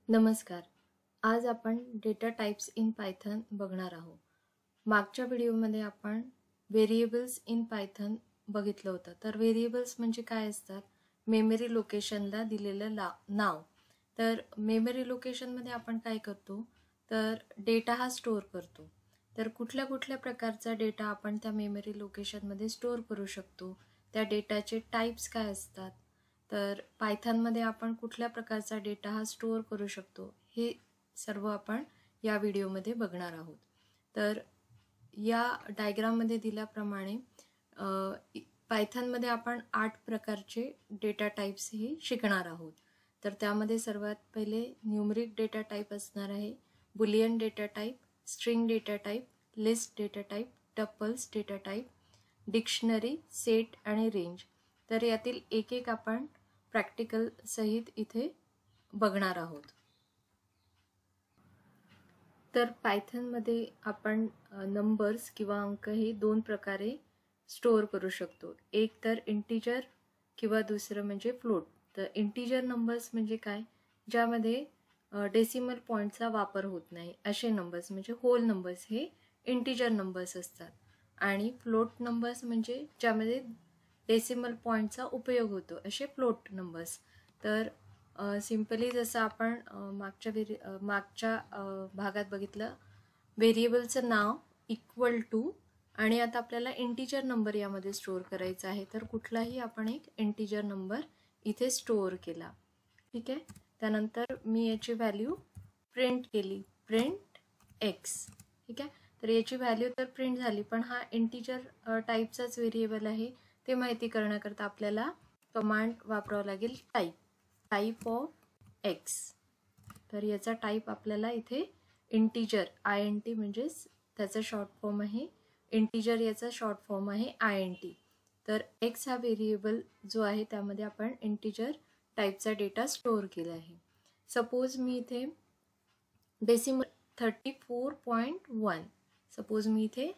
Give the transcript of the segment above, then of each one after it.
नमस्कार. आज आपण डेटा टाइप्स इन पायथन बघणार आहोत. मागच्या व्हिडिओमध्ये आपण व्हेरिएबल्स इन पायथन बघितलं होतं. तर व्हेरिएबल्स म्हणजे काय असतात? मेमरी लोकेशनला दिलेलं नाव. तर मेमरी लोकेशनमध्ये आपण काय करतो? तर डेटा हा स्टोअर करतो. तर कुठल्या कुठल्या प्रकारचा डेटा आपण त्या मेमरी लोकेशनमध्ये स्टोअर करू शकतो? त्या डेटाचे टाइप्स काय असतात? तर पायथनमध्ये आपण कुठल्या प्रकारचा डेटा हा स्टोअर करू शकतो हे सर्व आपण या व्हिडिओमध्ये बघणार आहोत. तर या डायग्राममध्ये दिल्याप्रमाणे पायथनमध्ये आपण 8 प्रकारचे डेटा टाइप्स हे शिकणार आहोत. तर त्यामध्ये सर्वात पहिले न्यूमरिक डेटा टाइप असणार आहे, Boolean data type, string data type, list data type, tuples data type, dictionary, set आणि रेंज. तर यातील एक एक आपण प्रॅक्टिकल सहित इथे बघणार आहोत. तर पायथनमध्ये आपण नंबर्स किंवा अंक हे दोन प्रकारे स्टोअर करू शकतो. एक तर इंटिजर किंवा दुसरं म्हणजे फ्लोट. तर इंटिजर नंबर्स म्हणजे काय? ज्यामध्ये डेसिमल पॉईंटचा वापर होत नाही असे नंबर्स म्हणजे होल नंबर्स हे इंटिजर नंबर्स असतात. आणि फ्लोट नंबर्स म्हणजे ज्यामध्ये डेसिमल पॉईंटचा उपयोग होतो असे फ्लोट नंबर्स. तर सिम्पली जसं आपण मागच्या भागात बघितलं, व्हेरिएबलचं नाव इक्वल टू आणि आता आपल्याला इंटिजर नंबर यामध्ये स्टोअर करायचा आहे. तर कुठलाही आपण एक इंटिजर नंबर इथे स्टोअर केला. ठीक आहे. त्यानंतर मी याची व्हॅल्यू प्रिंट केली, प्रिंट एक्स. ठीक आहे. तर याची व्हॅल्यू तर प्रिंट झाली, पण हा इंटिजर टाईपचाच व्हेरिएबल आहे ते माहिती करण्याकरता आपल्याला कमांड वापरावं लागेल, टाईप ऑफ एक्स. तर याचा टाईप आपल्याला इथे इंटिजर INT म्हणजेच त्याचा शॉर्ट फॉर्म आहे इंटिजर, याचा शॉर्ट फॉर्म आहे INT. तर एक्स हा व्हेरिएबल जो आहे त्यामध्ये आपण इंटिजर टाईपचा डेटा स्टोअर केला आहे. सपोज मी इथे डेसिमल 34.1 सपोज मी इथे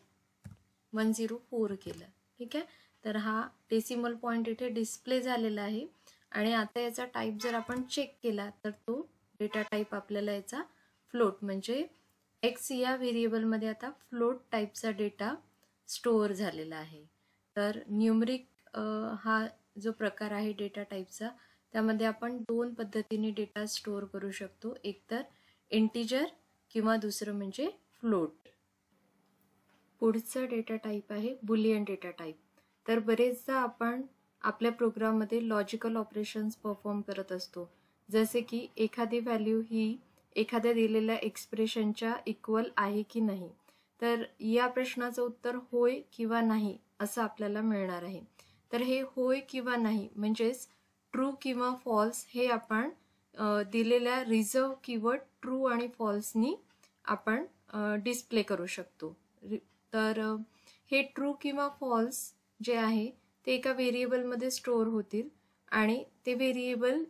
104 केलं. ठीक आहे. तर हा डेसिमल पॉईंट इथे डिस्प्ले झालेला आहे. आणि आता याचा टाईप जर आपण चेक केला तर तो डेटा टाईप आपल्याला याचा फ्लोट म्हणजे एक्स या व्हेरिएबलमध्ये आता फ्लोट टाईपचा डेटा स्टोअर झालेला आहे. तर न्यूमरिक हा जो प्रकार आहे डेटा टाईपचा, त्यामध्ये आपण दोन पद्धतीने डेटा स्टोअर करू शकतो, एक तर इंटिजर किंवा दुसरं म्हणजे फ्लोट. पुढचा डेटा टाईप आहे बुलियन डेटा टाईप. तर बरेचदा आपण आपल्या प्रोग्राममध्ये लॉजिकल ऑपरेशन्स परफॉर्म करत असतो, जसे की एखादी व्हॅल्यू ही एखाद्या दिलेल्या एक्सप्रेशनच्या इक्वल आहे की नाही. तर या प्रश्नाचं उत्तर होय किंवा नाही असं आपल्याला मिळणार आहे. तर हे होय किंवा नाही म्हणजेच ट्रू किंवा फॉल्स हे आपण दिलेल्या रिझर्व कीवर्ड ट्रू आणि फॉल्सनी आपण डिस्प्ले करू शकतो. तर हे ट्रू किंवा फॉल्स जे आहे ते एका व्हेरिएबलमध्ये स्टोअर होतील आणि ते व्हेरिएबल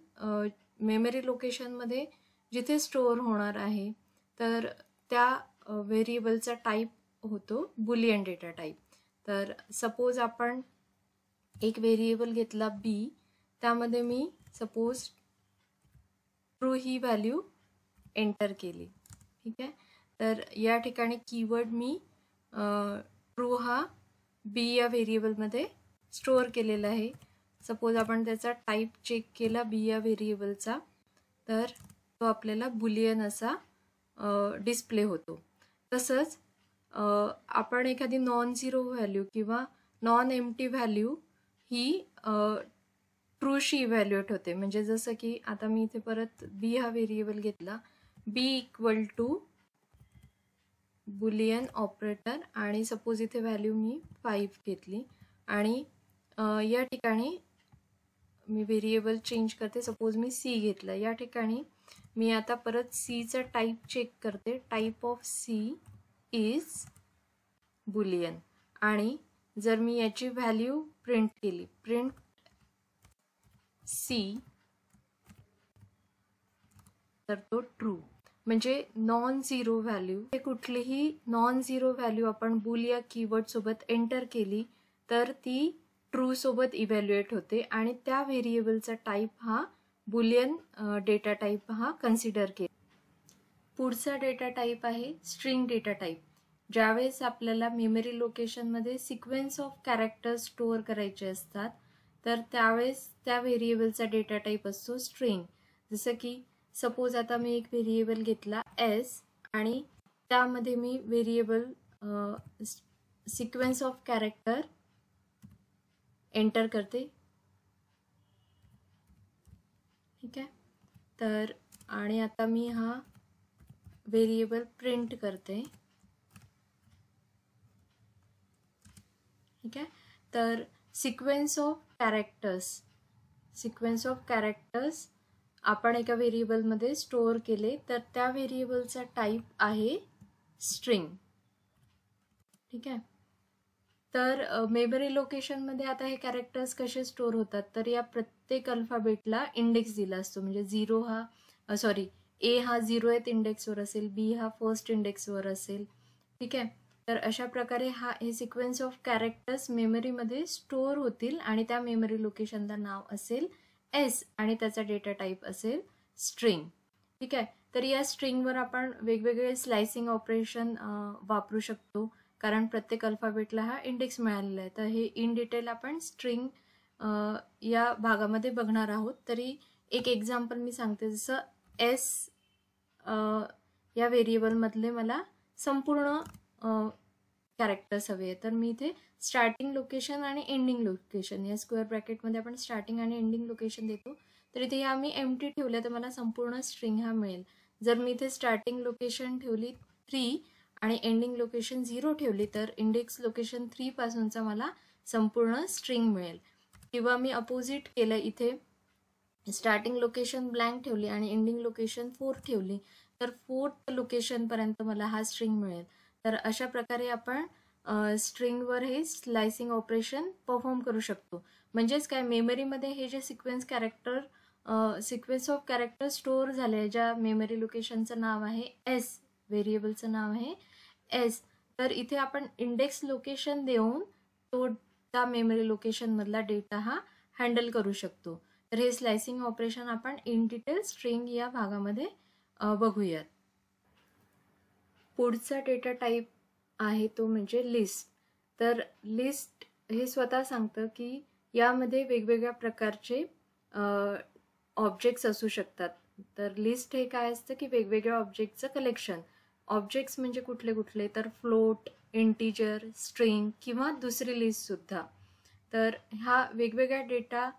मेमरी लोकेशनमध्ये जिथे स्टोअर होणार आहे तर त्या व्हेरिएबलचा टाईप होतो बुलियन डेटा टाईप. तर सपोज आपण एक व्हेरिएबल घेतला बी, त्यामध्ये मी सपोज ट्रू ही व्हॅल्यू एंटर केली. ठीक आहे. तर या ठिकाणी कीवर्ड मी ट्रू हा बी या व्हेरिएबलमध्ये स्टोअर केलेला आहे. सपोज आपण त्याचा टाईप चेक केला बी या व्हेरिएबलचा, तर तो आपल्याला बुलियन असा डिस्प्ले होतो. तसंच आपण एखादी नॉन झिरो व्हॅल्यू किंवा नॉन एम्प्टी व्हॅल्यू ही ट्रूशी इव्हॅल्युएट होते. म्हणजे जसं की आता मी इथे परत बी हा व्हेरिएबल घेतला, b equal to boolean operator आणि सपोज इथे व्हॅल्यू मी 5 घेतली आणि या ठिकाणी मी व्हेरिएबल चेंज करते. सपोज मी सी घेतलं. या ठिकाणी मी आता परत सीचा टाईप चेक करते. Type of c is boolean आणि जर मी याची व्हॅल्यू प्रिंट केली, प्रिंट सी, तर तो ट्रू. म्हणजे नॉन झिरो व्हॅल्यू हे कुठलीही नॉन झिरो व्हॅल्यू आपण बुल या कीवर्ड सोबत एंटर केली तर ती ट्रू सोबत इव्हॅल्युएट होते आणि त्या व्हेरिएबलचा टाईप हा बुलियन डेटा टाईप हा कन्सिडर केला. पुढचा डेटा टाईप आहे स्ट्रिंग डेटा टाईप. ज्यावेळेस आपल्याला मेमरी लोकेशनमध्ये सिक्वेन्स ऑफ कॅरेक्टर्स स्टोअर करायचे असतात तर त्यावेळेस त्या व्हेरिएबलचा डेटा टाईप असतो स्ट्रिंग. जसं की सपोज आता मी एक व्हेरिएबल घेतला एस आणि त्यामध्ये मी variable sequence of character enter करते. ठीक आहे. तर आणि आता मी हा व्हेरिएबल प्रिंट करते. ठीक आहे. तर सिक्वेन्स ऑफ कॅरेक्टर्स आपण एका व्हेरिएबलमध्ये स्टोअर केले तर त्या व्हेरिएबलचा टाईप आहे स्ट्रिंग. ठीक आहे. तर मेमरी लोकेशनमध्ये आता हे कॅरेक्टर्स कसे स्टोअर होतात तर या प्रत्येक अल्फाबेटला इंडेक्स दिला असतो. म्हणजे ए हा 0th इंडेक्सवर असेल, बी हा फर्स्ट इंडेक्सवर असेल. ठीक आहे. तर अशा प्रकारे हे सिक्वेन्स ऑफ कॅरेक्टर्स मेमरीमध्ये स्टोअर होतील आणि त्या मेमरी लोकेशनला नाव असेल एस आणि त्याचा डेटा टाईप असेल स्ट्रिंग. ठीक आहे. तर या स्ट्रिंगवर आपण वेगवेगळे स्लायसिंग ऑपरेशन वापरू शकतो कारण प्रत्येक अल्फाबेटला हा इंडेक्स मिळालेला आहे. तर हे इन डिटेल आपण स्ट्रिंग या भागामध्ये बघणार आहोत. तरी एक एक्झाम्पल मी सांगते. जसं एस या व्हेरिएबलमधले मला संपूर्ण कॅरेक्टर्स हवे आहे तर मी इथे स्टार्टिंग लोकेशन आणि एंडिंग लोकेशन या स्क्वेअर ब्रॅकेटमध्ये आपण स्टार्टिंग आणि एंडिंग लोकेशन देतो. तर इथे ह्या मी एम्प्टी ठेवल्या तर मला संपूर्ण स्ट्रिंग हा मिळेल. जर मी इथे स्टार्टिंग लोकेशन ठेवली 3 आणि एंडिंग लोकेशन 0 ठेवली तर इंडेक्स लोकेशन 3 पासूनचा मला संपूर्ण स्ट्रिंग मिळेल. किंवा मी अपोजिट केलं, इथे स्टार्टिंग लोकेशन ब्लँक ठेवली आणि एंडिंग लोकेशन 4 ठेवली तर 4th लोकेशनपर्यंत मला हा स्ट्रिंग मिळेल. तर अशा प्रकारे आपण स्ट्रिंगवर हे स्लायसिंग ऑपरेशन परफॉर्म करू शकतो. म्हणजेच काय, मेमरीमध्ये हे जे सिक्वेन्स ऑफ कॅरेक्टर स्टोअर झाले ज्या मेमरी लोकेशनचं नाव आहे एस, व्हेरिएबलचं नाव आहे एस, तर इथे आपण इंडेक्स लोकेशन देऊन तो त्या मेमरी लोकेशनमधला डेटा हा हँडल करू शकतो. तर हे स्लायसिंग ऑपरेशन आपण इन डिटेल स्ट्रिंग या भागामध्ये बघूयात. पुढचा डेटा टाईप आहे तो म्हणजे लिस्ट. तर लिस्ट हे स्वतः सांगतं की यामध्ये वेगवेगळ्या प्रकारचे ऑब्जेक्ट्स असू शकतात. तर लिस्ट हे काय असतं की वेगवेगळ्या ऑब्जेक्टचं कलेक्शन. ऑब्जेक्ट्स म्हणजे कुठले कुठले तर फ्लोट, इंटिजर, स्ट्रिंग किंवा दुसरी लिस्ट सुद्धा. तर हा वेगवेगळ्या डेटा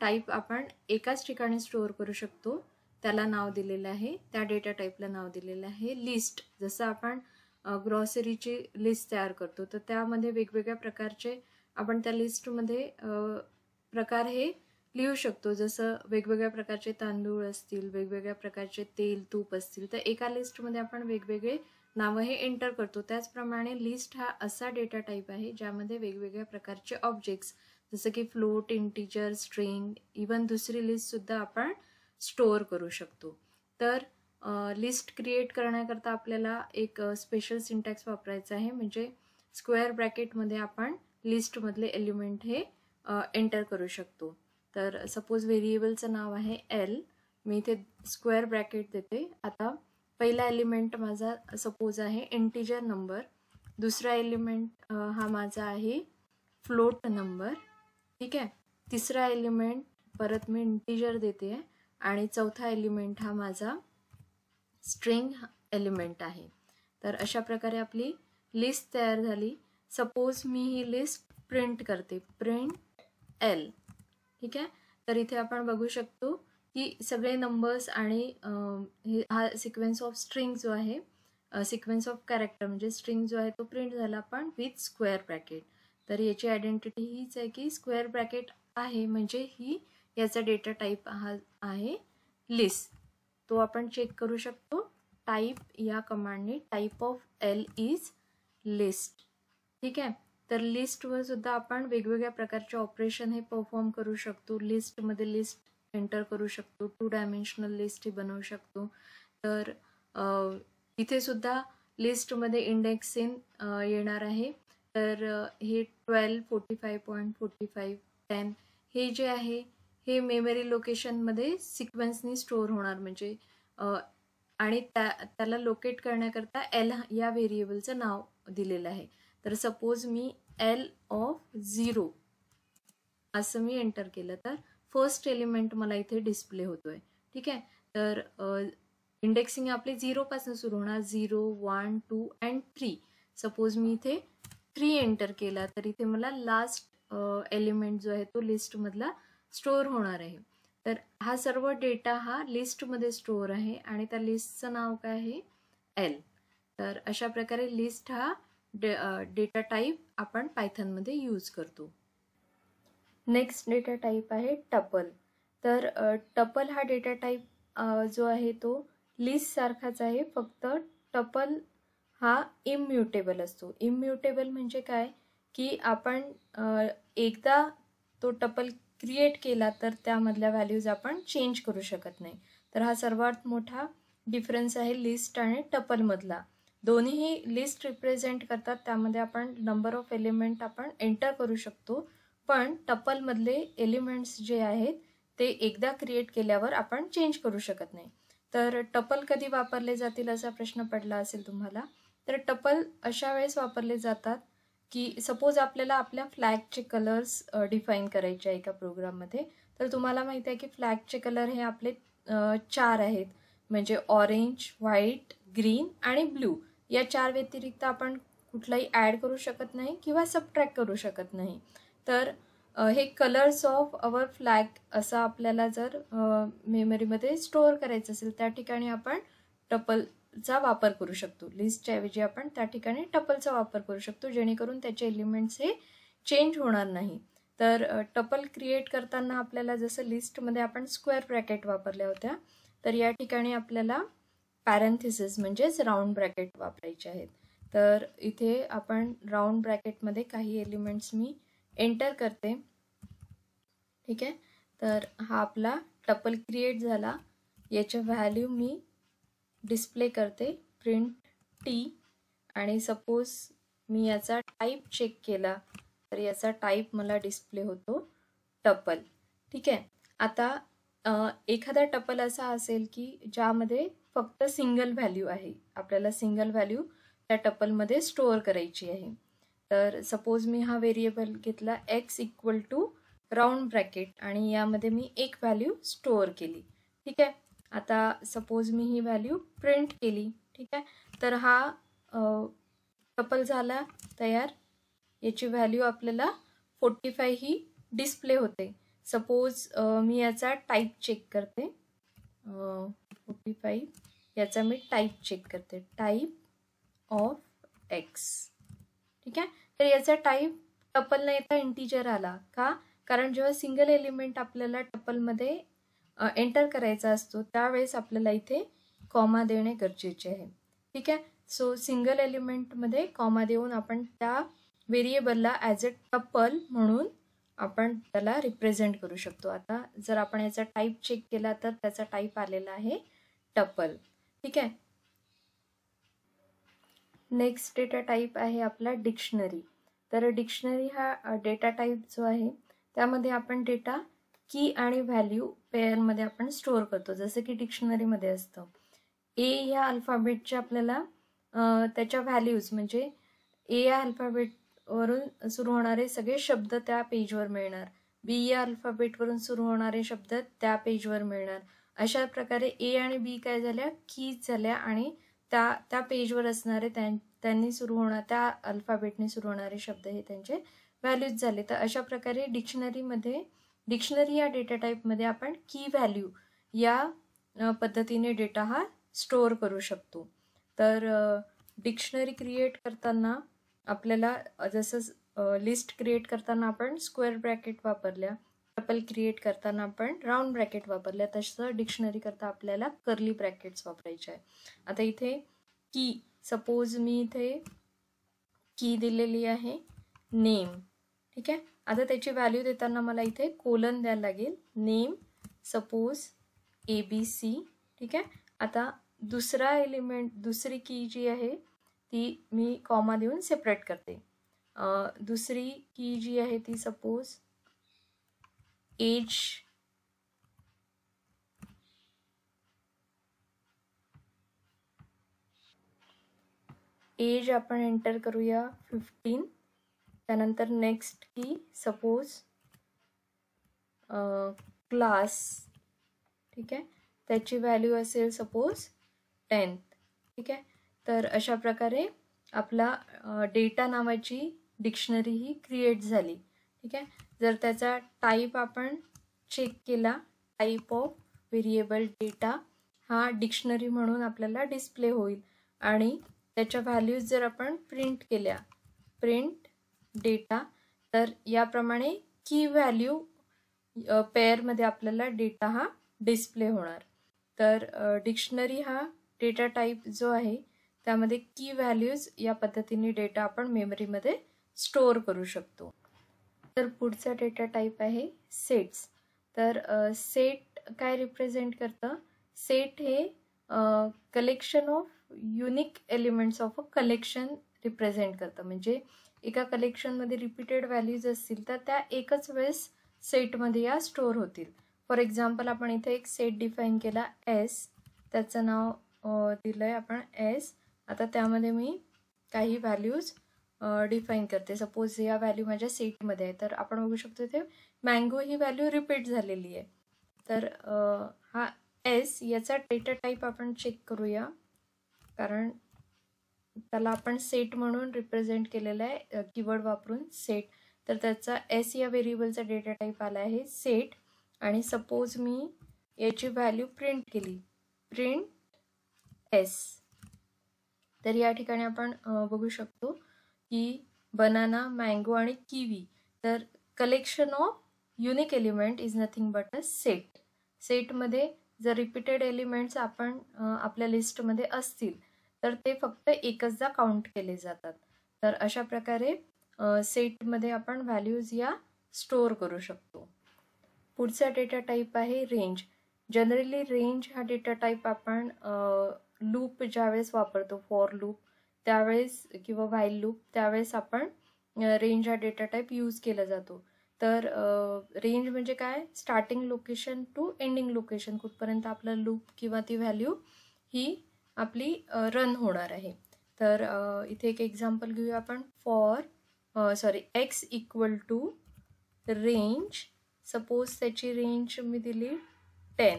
टाईप आपण एकाच ठिकाणी स्टोअर करू शकतो. त्याला नाव दिलेलं आहे, त्या डेटा टाईपला नाव दिलेलं आहे लिस्ट. जसं आपण ग्रॉसरीची लिस्ट तयार करतो तर त्यामध्ये वेगवेगळ्या प्रकारचे आपण त्या लिस्टमध्ये प्रकार हे लिहू शकतो. जसं वेगवेगळ्या प्रकारचे तांदूळ असतील, वेगवेगळ्या प्रकारचे तेल, तूप असतील तर एका लिस्टमध्ये आपण वेगवेगळे नावं हे एंटर करतो. त्याचप्रमाणे लिस्ट हा असा डेटा टाईप आहे ज्यामध्ये वेगवेगळ्या प्रकारचे ऑब्जेक्ट्स जसं की फ्लोट, इंटिजर, स्ट्रिंग, इवन दुसरी लिस्टसुद्धा आपण स्टोअर करू शकतो. तर लिस्ट क्रिएट करण्याकरता आपल्याला एक स्पेशल सिंटॅक्स वापरायचा आहे. म्हणजे स्क्वेअर ब्रॅकेटमध्ये आपण लिस्टमधले एलिमेंट हे एंटर करू शकतो. तर सपोज व्हेरिएबलचं नाव आहे एल, मी इथे स्क्वेअर ब्रॅकेट देते. आता पहिला एलिमेंट माझा सपोज आहे इंटिजर नंबर, दुसरा एलिमेंट हा माझा आहे फ्लोट नंबर. ठीक आहे. तिसरा एलिमेंट परत मी इंटिजर देते आणि चौथा एलिमेंट हा माझा स्ट्रिंग एलिमेंट आहे. तर अशा प्रकारे आपली लिस्ट तयार झाली. सपोज मी ही लिस्ट प्रिंट करते, प्रिंट एल. ठीक आहे. तर इथे आपण बघू शकतो की सगळे नंबर्स आणि हा सिक्वेन्स ऑफ स्ट्रिंग जो आहे, सिक्वेन्स ऑफ कॅरेक्टर म्हणजे स्ट्रिंग जो आहे तो प्रिंट झाला पण विथ स्क्वेअर ब्रॅकेट. तर याची आयडेंटिटी हीच आहे की स्क्वेअर ब्रॅकेट आहे म्हणजे याचा डेटा टाईप हा आहे लिस्ट. तो आपण चेक करू शकतो टाईप या कमांडने. Type of L is list. ठीक आहे. तर लिस्टवर सुद्धा आपण वेगवेगळ्या प्रकारचे ऑपरेशन हे परफॉर्म करू शकतो. लिस्टमध्ये लिस्ट एंटर करू शकतो, 2 डायमेन्शनल लिस्ट हे बनवू शकतो. तर इथे सुद्धा लिस्टमध्ये इंडेक्सिंग येणार आहे. तर हे 12, 45.45, 10 हे जे आहे हे मेमरी लोकेशनमध्ये सिक्वेन्सनी स्टोअर होणार, म्हणजे आणि त्याला लोकेट करण्याकरता एल या व्हेरिएबलचं नाव दिलेलं आहे. तर सपोज मी एल ऑफ 0 असं मी एंटर केलं तर फर्स्ट एलिमेंट मला इथे डिस्प्ले होतोय. ठीक आहे, तर इंडेक्सिंग आपली 0 पासून सुरू होणार, 0, 1, 2 अँड 3. सपोज मी इथे 3 एंटर केला तर इथे मला लास्ट एलिमेंट जो आहे तो लिस्टमधला स्टोअर होणार आहे. तर हा सर्व डेटा हा लिस्टमध्ये स्टोअर आहे आणि त्या लिस्टचं नाव काय आहे, एल. तर अशा प्रकारे लिस्ट हा डेटा टाईप आपण पायथनमध्ये यूज करतो. नेक्स्ट डेटा टाईप आहे टपल. तर टपल हा डेटा टाईप जो आहे तो लिस्ट सारखाच आहे, फक्त टपल हा इम्म्युटेबल असतो. इम्म्युटेबल म्हणजे काय की आपण एकदा तो टपल क्रिएट केला तर त्यामधल्या व्हॅल्यूज आपण चेंज करू शकत नाही. तर हा सर्वात मोठा डिफरन्स आहे लिस्ट आणि टपलमधला. दोन्ही लिस्ट रिप्रेझेंट करतात, त्यामध्ये आपण नंबर ऑफ एलिमेंट आपण एंटर करू शकतो, पण टपलमधले एलिमेंट्स जे आहेत ते एकदा क्रिएट केल्यावर आपण चेंज करू शकत नाही. तर टपल कधी वापरले जातील असा प्रश्न पडला असेल तुम्हाला. तर टपल अशा वेळेस वापरले जातात की सपोज आपल्याला आपल्या फ्लॅगचे कलर्स डिफाईन करायचे आहे एका प्रोग्राममध्ये. तर तुम्हाला माहिती आहे की फ्लॅगचे कलर हे आपले 4 आहेत, म्हणजे ऑरेंज, व्हाईट, ग्रीन आणि ब्ल्यू. या 4 व्यतिरिक्त आपण कुठलाही ॲड करू शकत नाही किंवा सबट्रॅक्ट करू शकत नाही. तर हे कलर्स ऑफ अवर फ्लॅग असं आपल्याला जर मेमरीमध्ये स्टोअर करायचं असेल त्या ठिकाणी आपण टपलचा वापर करू शकतो. लिस्टच्या ऐवजी आपण त्या ठिकाणी टपलचा वापर करू शकतो, जेणेकरून त्याचे एलिमेंट्स हे चेंज होणार नाही. तर टपल क्रिएट करताना आपल्याला जसं लिस्टमध्ये आपण स्क्वेअर ब्रॅकेट वापरल्या होत्या, तर या ठिकाणी आपल्याला पॅरेंथेसिस म्हणजेच राऊंड ब्रॅकेट वापरायचे आहेत. तर इथे आपण राऊंड ब्रॅकेटमध्ये काही एलिमेंट्स मी एंटर करते. ठीक आहे, तर हा आपला टपल क्रिएट झाला. याच्या व्हॅल्यू मी डिस्प्ले करते प्रिंट टी, आणि सपोज मी याचा टाईप चेक केला तर याचा टाईप मला डिस्प्ले होतो टपल. ठीक आहे, आता एखादा टपल असा असेल की ज्यामध्ये फक्त सिंगल व्हॅल्यू आहे, आपल्याला सिंगल व्हॅल्यू त्या टपलमध्ये स्टोअर करायची आहे. तर सपोज मी हा व्हेरिएबल घेतला x equal to round bracket आणि यामध्ये मी एक व्हॅल्यू स्टोअर केली. ठीक आहे, आता सपोज मी ही व्हॅल्यू प्रिंट केली. ठीक आहे, तर हा टपल झाला तयार. याची व्हॅल्यू आपल्याला 45 ही डिस्प्ले होते. सपोज मी याचा टाईप चेक करते, 45 याचा मी टाईप चेक करते, टाईप ऑफ एक्स. ठीक आहे, तर याचा टाईप टपल न येता इंटिजर आला का, कारण जेव्हा सिंगल एलिमेंट आपल्याला टपलमध्ये एंटर करायचा असतो त्यावेळेस आपल्याला इथे कॉमा देणे गरजेचे आहे. ठीक आहे, सो सिंगल एलिमेंटमध्ये कॉमा देऊन आपण त्या व्हेरिएबलला ॲज अ टपल म्हणून आपण त्याला रिप्रेझेंट करू शकतो. आता जर आपण याचा टाईप चेक केला तर त्याचा टाईप आलेला आहे टपल. ठीक आहे, नेक्स्ट डेटा टाईप आहे आपला डिक्शनरी. तर डिक्शनरी हा डेटा टाईप जो आहे त्यामध्ये आपण डेटा की आणि व्हॅल्यू पेअरमध्ये आपण स्टोअर करतो, जसं की डिक्शनरीमध्ये असतं. ए या अल्फाबेटचे आपल्याला त्याच्या व्हॅल्यूज म्हणजे ए या अल्फाबेटवरून सुरू होणारे सगळे शब्द त्या पेजवर मिळणार, बी या अल्फाबेटवरून सुरू होणारे शब्द त्या पेजवर मिळणार. अशा प्रकारे ए आणि बी काय झाल्या, कीज झाल्या आणि त्या पेजवर असणारे त्यांनी सुरू होणार त्या अल्फाबेटने सुरू होणारे शब्द हे त्यांचे व्हॅल्यूज झाले. तर अशा प्रकारे डिक्शनरी या डेटा टाईपमध्ये आपण की व्हॅल्यू या पद्धतीने डेटा हा स्टोअर करू शकतो. तर डिक्शनरी क्रिएट करताना आपल्याला जसं लिस्ट क्रिएट करताना आपण स्क्वेअर ब्रॅकेट वापरल्या, टपल क्रिएट करताना आपण राऊंड ब्रॅकेट वापरल्या, तसं डिक्शनरी करता आपल्याला कर्ली ब्रॅकेट्स वापरायचे आहे. आता इथे की, सपोज मी इथे की दिलेली आहे नेम. ठीक आहे, आता त्याची व्हॅल्यू देताना मला इथे कोलन द्यायला लागेल, नेम सपोज ABC. ठीक आहे, आता दुसरा एलिमेंट दुसरी की जी आहे ती मी कॉमा देऊन सेपरेट करते. दुसरी की जी आहे ती सपोज एज एज आपण एंटर करूया 15. त्यानंतर नेक्स्ट की सपोज क्लास, ठीक आहे, त्याची व्हॅल्यू असेल सपोज 10th. ठीक आहे, तर अशा प्रकारे आपला डेटा नावाची डिक्शनरी ही क्रिएट झाली. ठीक आहे, जर त्याचा टाईप आपण चेक केला, टाईप ऑफ व्हेरिएबल डेटा हा डिक्शनरी म्हणून आपल्याला डिस्प्ले होईल. आणि त्याच्या व्हॅल्यूज जर आपण प्रिंट केल्या, प्रिंट डेटा, तर याप्रमाणे की व्हॅल्यू पेअरमध्ये आपल्याला डेटा हा डिस्प्ले होणार. तर डिक्शनरी हा डेटा टाईप जो आहे त्यामध्ये की व्हॅल्यूज या पद्धतीने डेटा आपण मेमरीमध्ये स्टोअर करू शकतो. तर पुढचा डेटा टाईप आहे सेट्स. तर सेट काय रिप्रेझेंट करतं? सेट हे collection of unique elements of a collection represent करतं. म्हणजे एका कलेक्शनमध्ये रिपीटेड व्हॅल्यूज असतील तर त्या एकच वेळेस सेटमध्ये या स्टोअर होतील. फॉर एक्झाम्पल आपण इथे एक सेट डिफाईन केला एस, त्याचं नाव दिलं आहे आपण एस. आता त्यामध्ये मी काही व्हॅल्यूज डिफाईन करते. सपोज या व्हॅल्यू माझ्या सेटमध्ये आहे, तर आपण बघू शकतो इथे मँगो ही व्हॅल्यू रिपीट झालेली आहे. तर हा एस याचा डेटा टाईप आपण चेक करूया, कारण त्याला आपण सेट म्हणून रिप्रेझेंट केलेलं आहे कीवर्ड वापरून सेट. तर त्याचा एस या व्हेरिएबलचा डेटा टाईप आला आहे सेट. आणि सपोज मी याची व्हॅल्यू प्रिंट केली, प्रिंट एस. तर या ठिकाणी आपण बघू शकतो की बनाना, मँगो आणि किवी, तर collection of unique element is nothing but a set. सेटमध्ये जर रिपीटेड एलिमेंट्स आपण आपल्या लिस्टमध्ये असतील तर ते फक्त एकचदा काउंट केले जातात. तर अशा प्रकारे सेटमध्ये आपण व्हॅल्यूज या स्टोअर करू शकतो. पुढचा डेटा टाईप आहे रेंज. जनरली रेंज हा डेटा टाईप आपण लूप ज्यावेळेस वापरतो, फॉर लूप त्यावेळेस किंवा व्हाईल लूप त्यावेळेस आपण रेंज हा डेटा टाईप यूज केला जातो. तर रेंज म्हणजे काय? Starting location to ending location, कुठपर्यंत आपला लूप किंवा ती व्हॅल्यू ही आपली रन होणार आहे. तर इथे एक एक्झाम्पल घेऊया आपण. X equal to range, suppose त्याची रेंज मी दिली 10.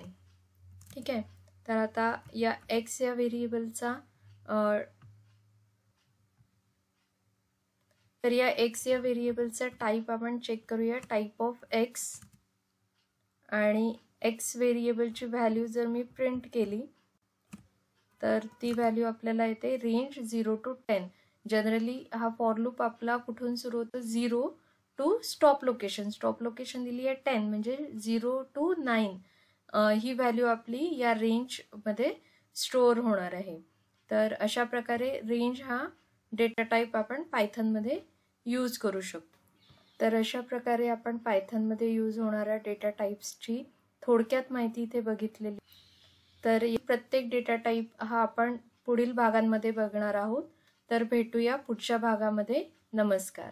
ठीक आहे, तर आता या एक्स या व्हेरिएबलचा टाईप आपण चेक करूया, टाईप ऑफ एक्स. आणि एक्स व्हेरिएबलची व्हॅल्यू जर मी प्रिंट केली तर ती व्हॅल्यू आपल्याला येते रेंज 0 to 10. जनरली हा फॉर लूप आपला कुठून सुरू होतो? 0 to stop location. Stop location दिली आहे 10, म्हणजे 0 to 9 ही व्हॅल्यू आपली या रेंजमध्ये स्टोअर होणार आहे. तर अशा प्रकारे रेंज हा डेटा टाईप आपण पायथनमध्ये यूज करू शकतो. तर अशा प्रकारे आपण पायथनमध्ये यूज होणाऱ्या डेटा टाईप्सची थोडक्यात माहिती इथे बघितलेली. तर प्रत्येक डेटा टाईप हा आपण पुढील भागांमध्ये बघणार आहोत. तर भेटूया पुढच्या भागामध्ये. नमस्कार.